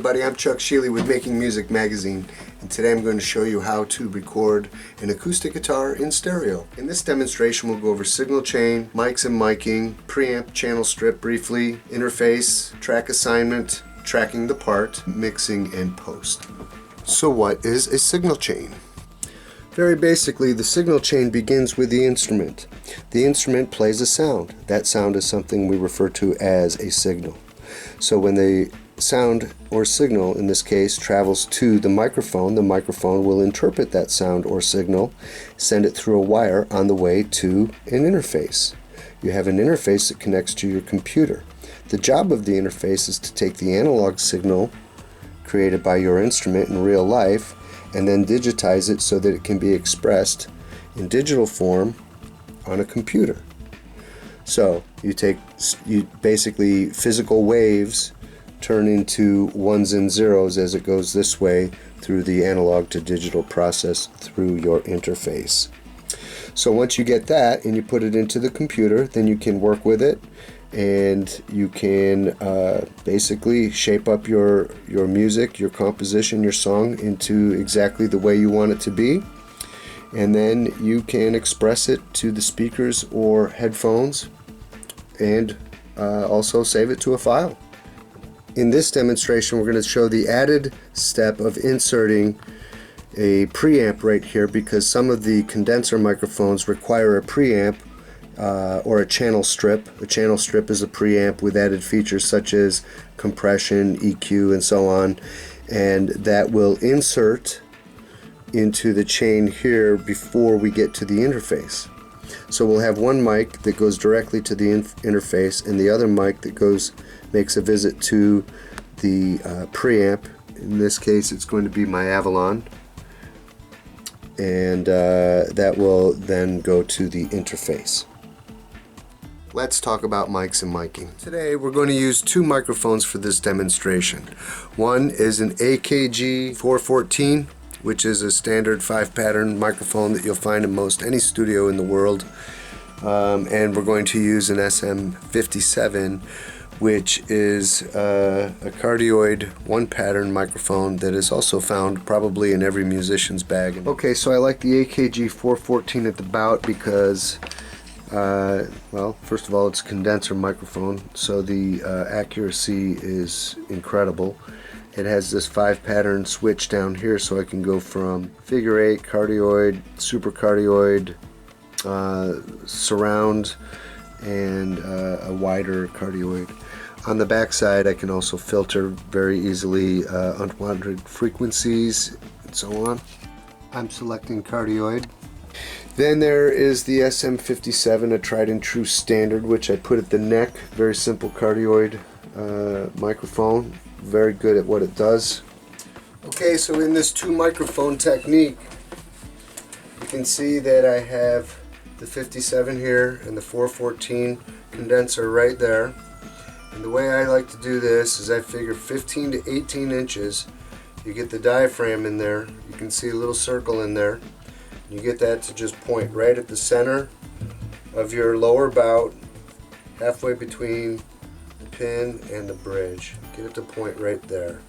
everybody, I'm Chuck Schiele with Making Music Magazine, and today I'm going to show you how to record an acoustic guitar in stereo. In this demonstration we'll go over signal chain, mics and miking, preamp, channel strip briefly, interface, track assignment, tracking the part, mixing, and post. So what is a signal chain? Very basically, the signal chain begins with the instrument. The instrument plays a sound. That sound is something we refer to as a signal. So when the sound or signal, in this case, travels to the microphone will interpret that sound or signal, send it through a wire on the way to an interface. You have an interface that connects to your computer. The job of the interface is to take the analog signal created by your instrument in real life and then digitize it so that it can be expressed in digital form on a computer. So you basically physical waves turn into ones and zeros as it goes this way through the analog to digital process through your interface. So once you get that and you put it into the computer, then you can work with it and you can basically shape up your music, your composition, your song into exactly the way you want it to be, and then you can express it to the speakers or headphones and also save it to a file. In this demonstration we're going to show the added step of inserting a preamp right here, because some of the condenser microphones require a preamp or a channel strip. A channel strip is a preamp with added features such as compression, EQ, and so on, and that will insert into the chain here before we get to the interface. So we'll have one mic that goes directly to the interface and the other mic that makes a visit to the preamp. In this case it's going to be my Avalon, and that will then go to the interface. Let's talk about mics and miking. Today we're going to use two microphones for this demonstration. One is an AKG 414, which is a standard 5-pattern microphone that you'll find in most any studio in the world, and we're going to use an SM57, which is a cardioid 1-pattern microphone that is also found probably in every musician's bag. Okay, so I like the AKG 414 at the bout because well, first of all, it's a condenser microphone, so the accuracy is incredible. It has this 5-pattern switch down here, so I can go from figure 8, cardioid, super cardioid, surround, and a wider cardioid. On the back side I can also filter very easily unwanted frequencies and so on. I'm selecting cardioid. Then there is the SM57, a tried and true standard, which I put at the neck. Very simple cardioid microphone, very good at what it does. Okay, so in this two microphone technique, you can see that I have the 57 here and the 414 condenser right there. And the way I like to do this is I figure 15 to 18 inches. You get the diaphragm in there, you can see a little circle in there. You get that to just point right at the center of your lower bout, halfway between the pin and the bridge. Get it to point right there,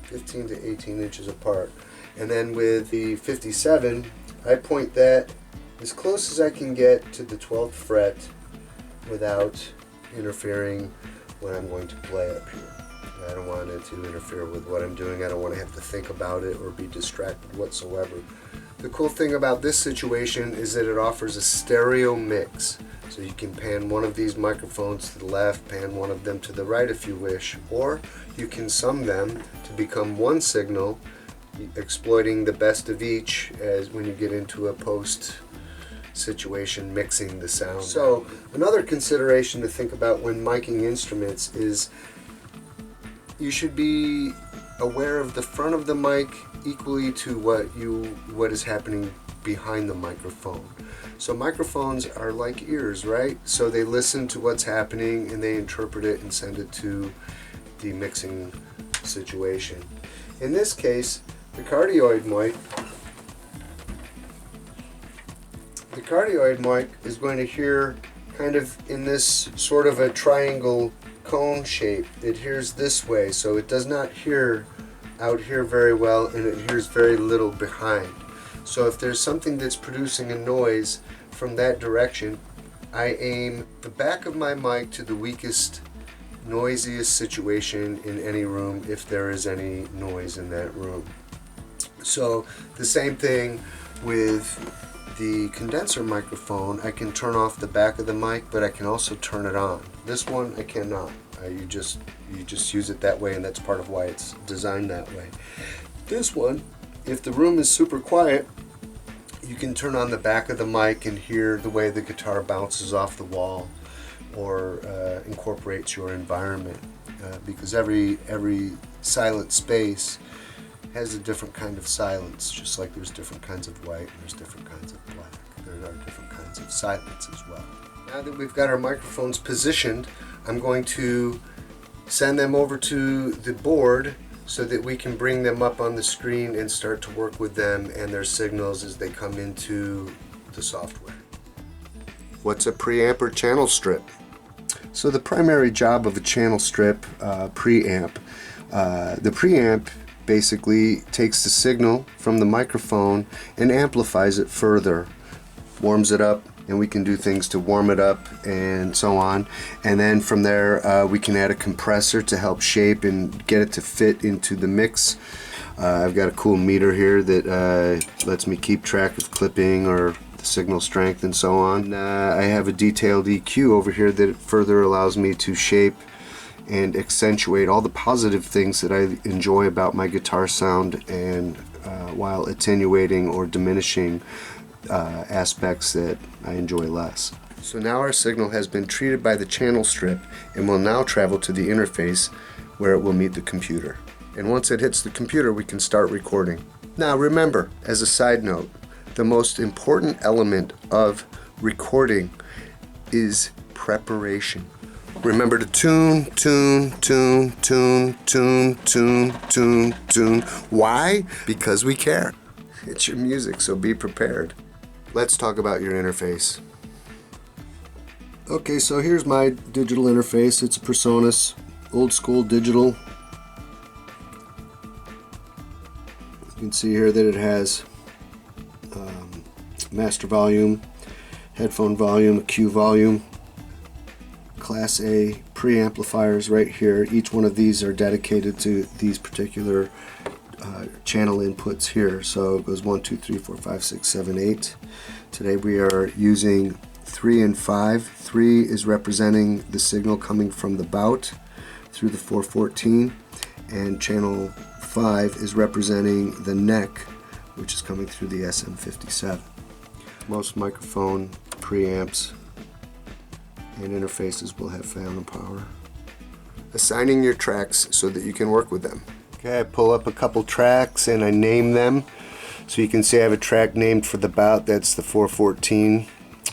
15 to 18 inches apart. And then with the 57, I point that as close as I can get to the 12th fret without interfering when I'm going to play up here. I don't want it to interfere with what I'm doing. I don't want to have to think about it or be distracted whatsoever. The cool thing about this situation is that it offers a stereo mix. So you can pan one of these microphones to the left, pan one of them to the right if you wish, or you can sum them to become one signal, exploiting the best of each as when you get into a post situation mixing the sound. So another consideration to think about when miking instruments is you should be aware of the front of the mic equally to what is happening behind the microphone. So microphones are like ears, right? So they listen to what's happening and they interpret it and send it to the mixing situation. In this case, the cardioid mic is going to hear kind of in this sort of a triangle cone shape. It hears this way, so it does not hear out here very well, and it hears very little behind. So if there's something that's producing a noise from that direction, I aim the back of my mic to the weakest, noisiest situation in any room, if there is any noise in that room. So the same thing with the condenser microphone. I can turn off the back of the mic, but I can also turn it on. This one I cannot. You just use it that way, and that's part of why it's designed that way. This one, if the room is super quiet, you can turn on the back of the mic and hear the way the guitar bounces off the wall or incorporates your environment, because every silent space has a different kind of silence, just like there's different kinds of white and there's different kinds of black. There are different kinds of silence as well. Now that we've got our microphones positioned, I'm going to send them over to the board so that we can bring them up on the screen and start to work with them and their signals as they come into the software. What's a preamp or channel strip? So the primary job of a channel strip preamp, the preamp basically takes the signal from the microphone and amplifies it further, warms it up, and we can do things to warm it up and so on. And then from there we can add a compressor to help shape and get it to fit into the mix. I've got a cool meter here that lets me keep track of clipping or the signal strength and so on. I have a detailed EQ over here that further allows me to shape and accentuate all the positive things that I enjoy about my guitar sound, and while attenuating or diminishing aspects that I enjoy less. So now our signal has been treated by the channel strip and will now travel to the interface where it will meet the computer. And once it hits the computer, we can start recording. Now remember, as a side note, the most important element of recording is preparation. Remember to tune, tune, tune, tune, tune, tune, tune, tune. Why? Because we care. It's your music, so be prepared. Let's talk about your interface. Okay, so here's my digital interface. It's a Presonus, old school digital. You can see here that it has master volume, headphone volume, Q volume, Class A preamplifiers right here. Each one of these are dedicated to these particular channel inputs here. So it goes 1, 2, 3, 4, 5, 6, 7, 8. Today we are using 3 and 5. 3 is representing the signal coming from the bout through the 414, and channel 5 is representing the neck, which is coming through the SM57. Most microphone preamps and interfaces will have phantom power. Assigning your tracks so that you can work with them. Okay, I pull up a couple tracks and I name them. So you can see I have a track named for the bout, that's the 414,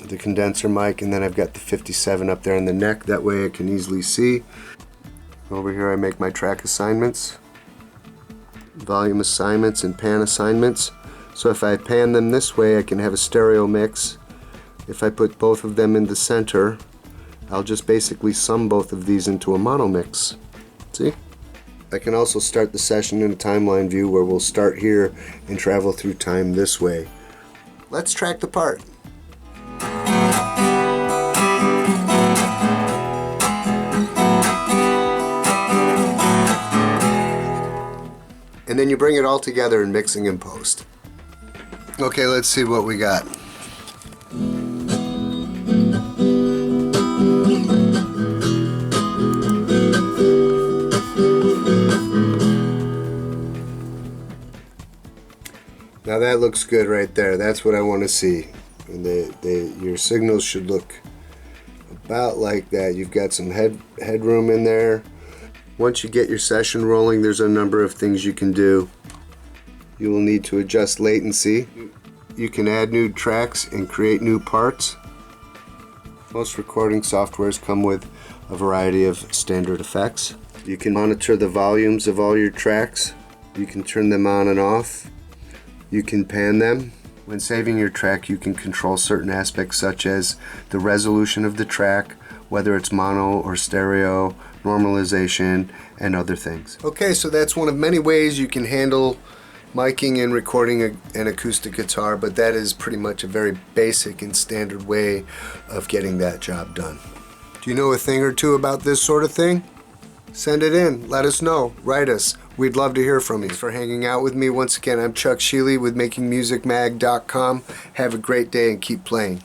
the condenser mic, and then I've got the 57 up there in the neck, that way I can easily see. Over here I make my track assignments, volume assignments and pan assignments. So if I pan them this way, I can have a stereo mix. If I put both of them in the center, I'll just basically sum both of these into a mono mix. See? I can also start the session in a timeline view where we'll start here and travel through time this way. Let's track the part. And then you bring it all together in mixing and post. Okay, let's see what we got. Now that looks good right there. That's what I want to see. And your signals should look about like that. You've got some headroom in there. Once you get your session rolling, there's a number of things you can do. You will need to adjust latency. You can add new tracks and create new parts. Most recording softwares come with a variety of standard effects. You can monitor the volumes of all your tracks. You can turn them on and off. You can pan them. When saving your track, you can control certain aspects such as the resolution of the track, whether it's mono or stereo, normalization, and other things. Okay, so that's one of many ways you can handle miking and recording an acoustic guitar, but that is pretty much a very basic and standard way of getting that job done. Do you know a thing or two about this sort of thing? Send it in, let us know, write us. We'd love to hear from you. Thanks for hanging out with me. Once again, I'm Chuck Schiele with MakingMusicMag.com. Have a great day and keep playing.